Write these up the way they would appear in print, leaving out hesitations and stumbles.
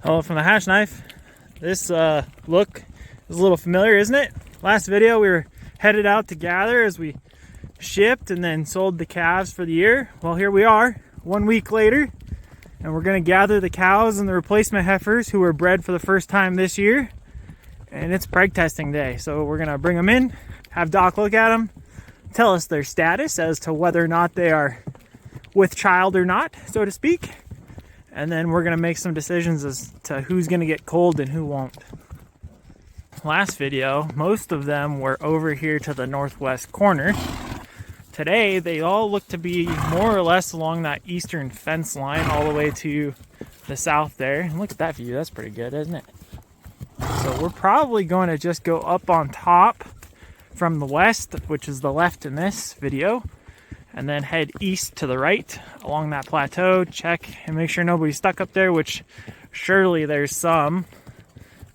Hello from the Hashknife. This look is a little familiar, isn't it? Last video we were headed out to gather as we shipped and then sold the calves for the year. Well, here we are 1 week later, and we're going to gather the cows and the replacement heifers who were bred for the first time this year. And it's Preg Testing day, so we're going to bring them in, have Doc look at them, tell us their status as to whether or not they are with child or not, so to speak. And then we're going to make some decisions as to who's going to get cold and who won't. Last video, most of them were over here to the northwest corner. Today, they all look to be more or less along that eastern fence line all the way to the south there. And look at that view. That's pretty good, isn't it? So we're probably going to just go up on top from the west, which is the left in this video, and then head east to the right along that plateau, check and make sure nobody's stuck up there, which surely there's some,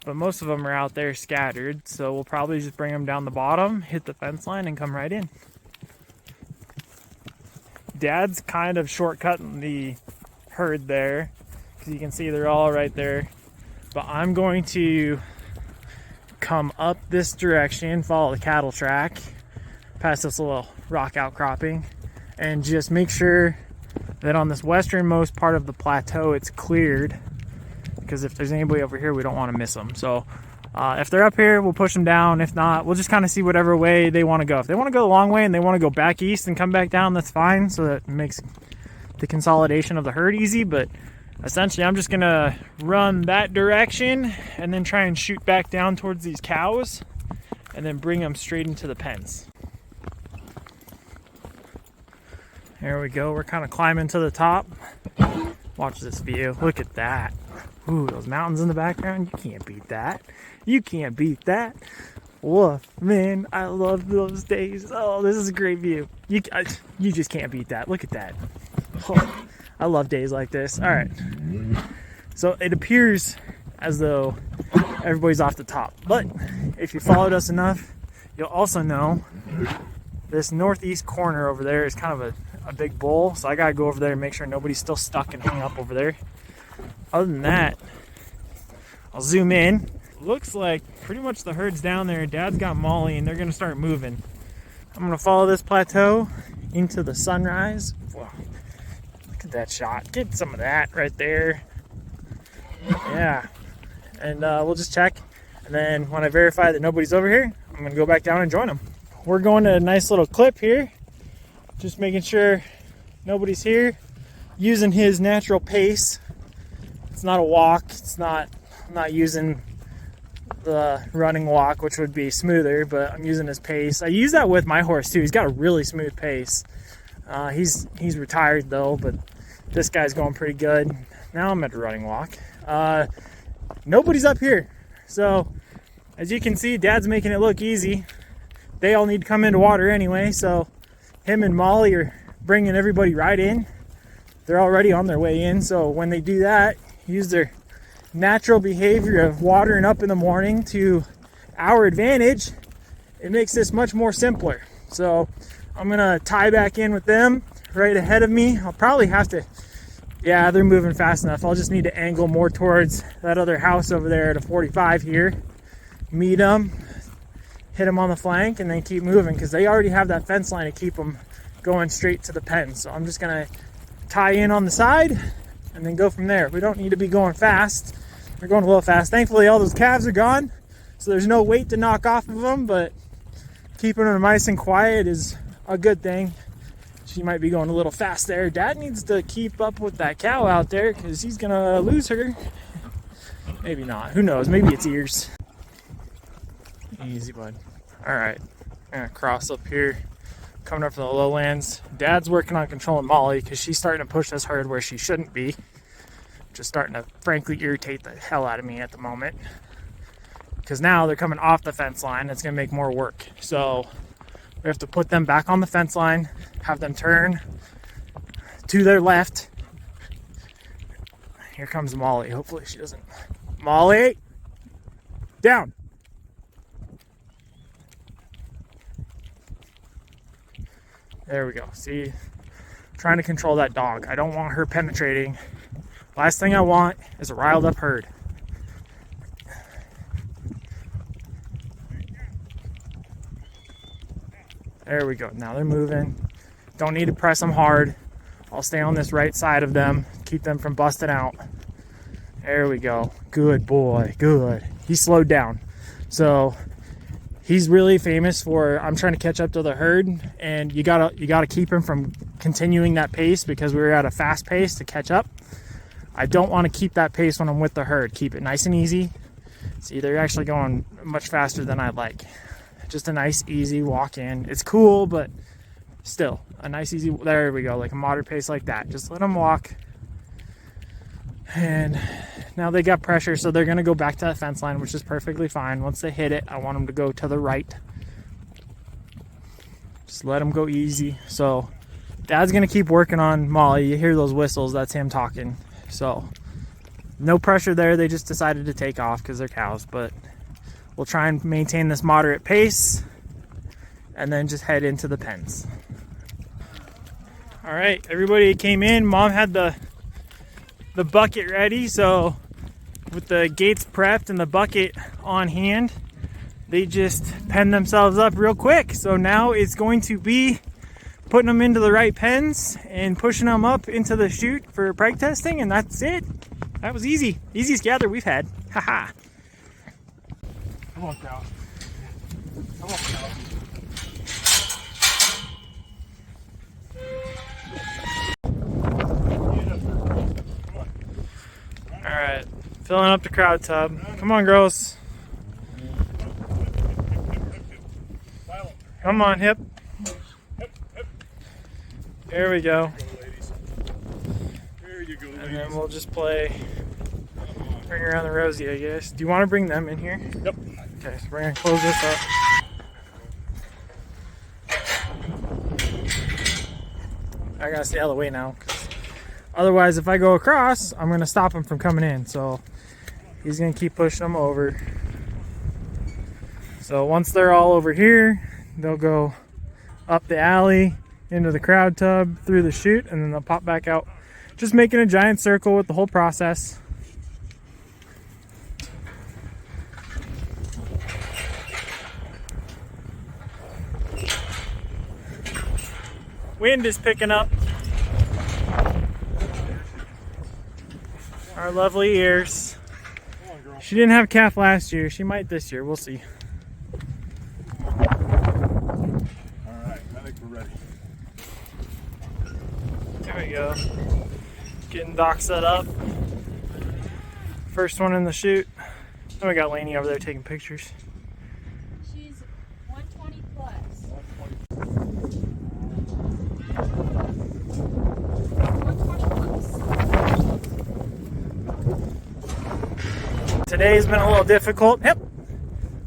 but most of them are out there scattered. So we'll probably just bring them down the bottom, hit the fence line, and come right in. Dad's kind of shortcutting the herd there, because you can see they're all right there. But I'm going to come up this direction, follow the cattle track, past this little rock outcropping, and just make sure that on this westernmost part of the plateau it's cleared, because if there's anybody over here we don't want to miss them. So if they're up here, we'll push them down. If not, we'll just kind of see whatever way they want to go. If they want to go the long way and they want to go back east and come back down, that's fine, so that makes the consolidation of the herd easy. But essentially I'm just gonna run that direction and then try and shoot back down towards these cows and then bring them straight into the pens. There we go, we're kind of climbing to the top. Watch this view, look at that. Ooh, those mountains in the background, you can't beat that. You can't beat that. Woof, man, I love those days. Oh, this is a great view. You just can't beat that, look at that. Oh, I love days like this. All right, so it appears as though everybody's off the top, but if you followed us enough, you'll also know this northeast corner over there is kind of a big bowl, so I gotta go over there and make sure nobody's still stuck and hung up over there. Other than that, I'll zoom in. Looks like pretty much the herd's down there. Dad's got Molly and they're gonna start moving. I'm gonna follow this plateau into the sunrise. Whoa, look at that shot. Get some of that right there. Yeah, and we'll just check, and then when I verify that nobody's over here, I'm gonna go back down and join them. We're going to a nice little clip here, just making sure nobody's here, using his natural pace. It's not a walk. I'm not using the running walk, which would be smoother, but I'm using his pace. I use that with my horse too. He's got a really smooth pace. He's retired though, but this guy's going pretty good. Now I'm at a running walk. Nobody's up here. So as you can see, Dad's making it look easy. They all need to come into water anyway, so him and Molly are bringing everybody right in. They're already on their way in, so when they do that, use their natural behavior of watering up in the morning to our advantage. It makes this much more simpler. So I'm gonna tie back in with them right ahead of me. I'll probably have to, yeah, they're moving fast enough. I'll just need to angle more towards that other house over there at a 45 here, meet them, hit them on the flank, and then keep moving, because they already have that fence line to keep them going straight to the pen. So I'm just gonna tie in on the side and then go from there. We don't need to be going fast. We're going a little fast. Thankfully all those calves are gone, so there's no weight to knock off of them, but keeping them nice and quiet is a good thing. She might be going a little fast there. Dad needs to keep up with that cow out there, because he's gonna lose her. Maybe not, who knows, maybe it's ears. Easy, bud. All right, I'm gonna cross up here, coming up from the lowlands. Dad's working on controlling Molly, because she's starting to push this herd where she shouldn't be. Just starting to frankly irritate the hell out of me at the moment, because now they're coming off the fence line. It's gonna make more work, so we have to put them back on the fence line, have them turn to their left. Here comes Molly. Hopefully she doesn't. Molly, down. There we go. See, trying to control that dog. I don't want her penetrating Last thing I want is a riled up herd. There we go. Now they're moving. Don't need to press them hard. I'll stay on this right side of them, keep them from busting out. There we go. Good boy. Good. He slowed down. So he's really famous for, I'm trying to catch up to the herd, and you gotta keep him from continuing that pace because we were at a fast pace to catch up. I don't want to keep that pace when I'm with the herd. Keep it nice and easy. See, they're actually going much faster than I'd like. Just a nice, easy walk in. It's cool, but still a nice, easy. There we go, like a moderate pace like that. Just let them walk. And now they got pressure, so they're going to go back to that fence line, which is perfectly fine. Once they hit it, I want them to go to the right. Just let them go easy. So Dad's going to keep working on Molly. You hear those whistles, that's him talking. So no pressure there. They just decided to take off because they're cows, but we'll try and maintain this moderate pace and then just head into the pens. All right, everybody came in. Mom had the bucket ready, so with the gates prepped and the bucket on hand, they just penned themselves up real quick. So now it's going to be putting them into the right pens and pushing them up into the chute for preg testing, and that's it. That was easy. Easiest gather we've had. Haha. Come on, cow. Come on, cow. Alright, filling up the crowd tub. Come on, girls. Come on, hip. There we go. There you go, ladies. And then we'll just play Bring Around the Rosie, I guess. Do you want to bring them in here? Yep. Okay, so we're going to close this up. I got to stay out of the way now, because otherwise if I go across, I'm going to stop him from coming in. So he's going to keep pushing them over. So once they're all over here, they'll go up the alley, into the crowd tub, through the chute, and then they'll pop back out. Just making a giant circle with the whole process. Wind is picking up. Our lovely ears. She didn't have a calf last year. She might this year. We'll see. Alright, I think we're ready. There we go. Getting Doc set up. First one in the chute. Then we got Lainey over there taking pictures. She's 120 plus. 120 plus. Today's been a little difficult. Yep.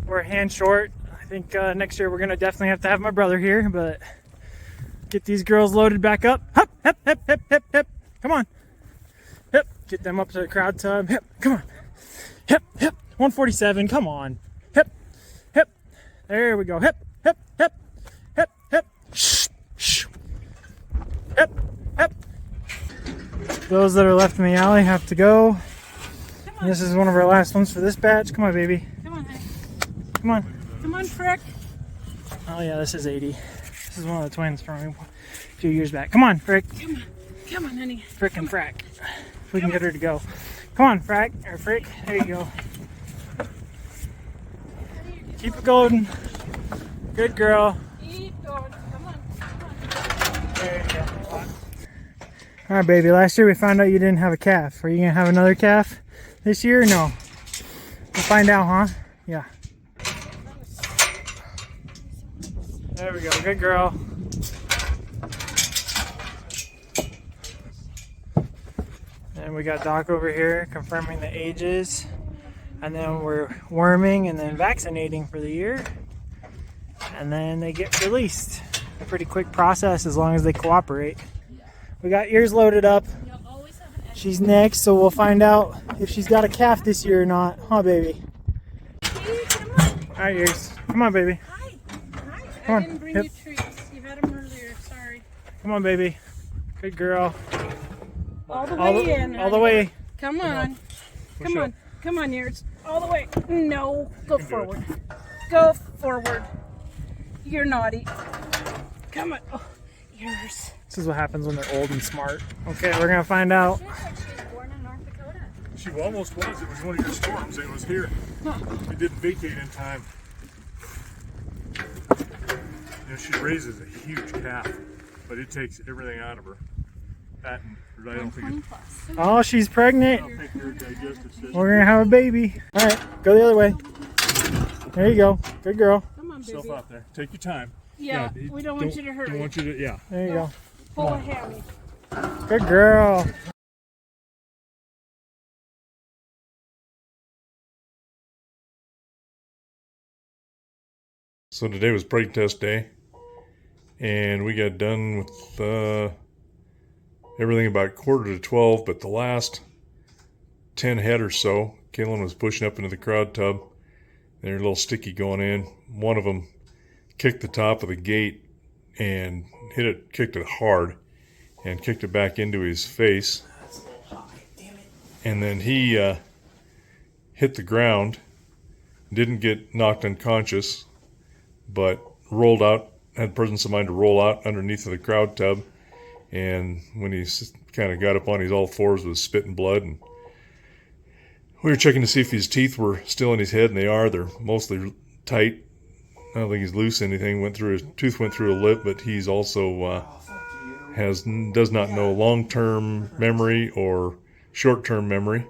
We're a hand short. I think next year we're going to definitely have to have my brother here, but get these girls loaded back up. Hop, hip, hip, hip, hip, hip. Come on. Hip. Get them up to the crowd tub. Hip. Come on. Hip, hip. 147. Come on. Hip, hip. There we go. Hip, hip, hip, hip, hip. Shh, shh. Hip, hip. Those that are left in the alley have to go. This is one of our last ones for this batch. Come on, baby. Come on, honey. Come on. Come on, Frick. Oh yeah, this is 80. This is one of the twins from a few years back. Come on, Frick. Come on. Come on, honey. Frick and Frack. If we can get her to go. Come on, Frack, or Frick. There you go. Keep it going. Good girl. Keep going. Come on. Come on. There you go. All right, baby. Last year we found out you didn't have a calf. Are you gonna have another calf this year or no? We'll find out, huh? Yeah. There we go. Good girl. And we got Doc over here confirming the ages. And then we're worming and then vaccinating for the year. And then they get released. A pretty quick process as long as they cooperate. We got ears loaded up. You'll always have an extra. She's next, so we'll find out if she's got a calf this year or not. Huh, baby? Hey, come on. All right, ears. Come on, baby. Hi. Hi. Come on. I didn't bring Yep. you treats. You had them earlier. Sorry. Come on, baby. Good girl. All the way in. All the way. Come on. Come on. Come on, yours. All the way. No. Go forward. Go forward. You're naughty. Come on. Oh, yours. This is what happens when they're old and smart. Okay, we're gonna find out. She looks like she was born in North Dakota. She almost was. It was one of your storms. It was here. We didn't vacate in time. You know, she raises a huge calf, but it takes everything out of her. Fat and I don't think 20 it, plus. Oh, she's pregnant. I don't think her digestive system. We're gonna have a baby. All right, go the other way. There you go. Good girl. Come on, Yourself baby. out there. Take your time. Yeah, we don't want you to hurt Don't her. want you to. Yeah. There you go. Pull a hammy. Good girl. So today was Preg Test day, and we got done with everything about 11:45, but the last 10 head or so, Kaylin was pushing up into the crowd tub. They're a little sticky going in. One of them kicked the top of the gate and kicked it hard, and kicked it back into his face. And then he hit the ground, didn't get knocked unconscious, but rolled out, had presence of mind to roll out underneath of the crowd tub. And when he kind of got up on his all fours with spit and blood, and we were checking to see if his teeth were still in his head, and they are. They're mostly tight. I don't think he's loose anything. His tooth went through a lip, but he's also does not know long-term memory or short-term memory.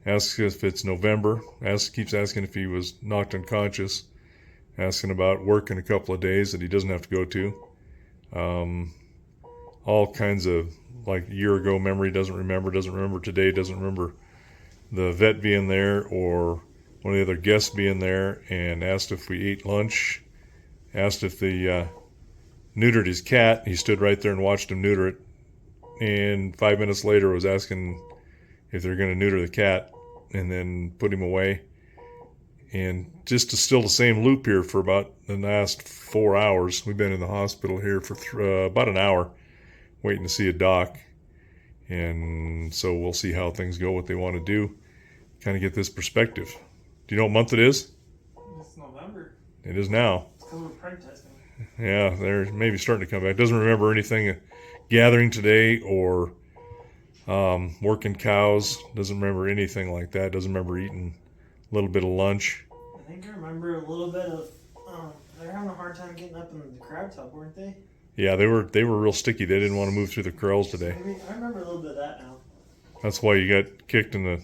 Asks if it's November. Keeps asking if he was knocked unconscious. Asking about work in a couple of days that he doesn't have to go to. All kinds of, like, a year ago memory, doesn't remember today, doesn't remember the vet being there or one of the other guests being there, and asked if we ate lunch, asked if they neutered his cat. He stood right there and watched him neuter it, and 5 minutes later was asking if they're going to neuter the cat and then put him away. And just still the same loop here for about the last 4 hours. We've been in the hospital here for about an hour waiting to see a doc. And so we'll see how things go, what they want to do, kind of get this perspective. Do you know what month it is? It's November. It is now. It's because of Preg Testing. Yeah, they're maybe starting to come back. Doesn't remember anything gathering today or working cows. Doesn't remember anything like that. Doesn't remember eating a little bit of lunch. I think I remember a little bit of. They were having a hard time getting up in the crowd tub, weren't they? Yeah, they were real sticky. They didn't want to move through the curls today. I remember a little bit of that now. That's why you got kicked in the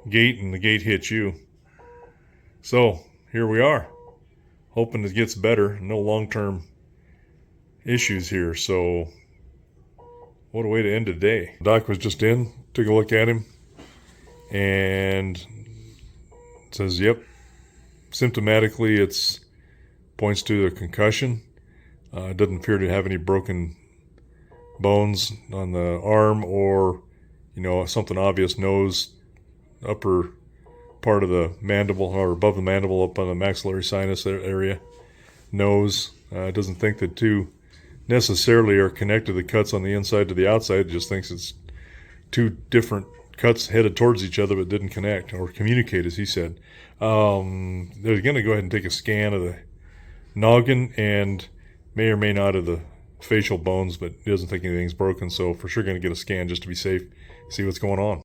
gate and the gate hit you. So here we are, hoping it gets better. No long-term issues here. So what a way to end the day. Doc was just in, took a look at him, and says, yep, symptomatically it's points to a concussion. It doesn't appear to have any broken bones on the arm or, something obvious, nose, upper part of the mandible or above the mandible up on the maxillary sinus area, nose. It doesn't think the two necessarily are connected, the cuts on the inside to the outside. It just thinks it's two different cuts headed towards each other but didn't connect or communicate, as he said. They're going to go ahead and take a scan of the noggin and may or may not of the facial bones, but he doesn't think anything's broken, so for sure going to get a scan just to be safe, see what's going on.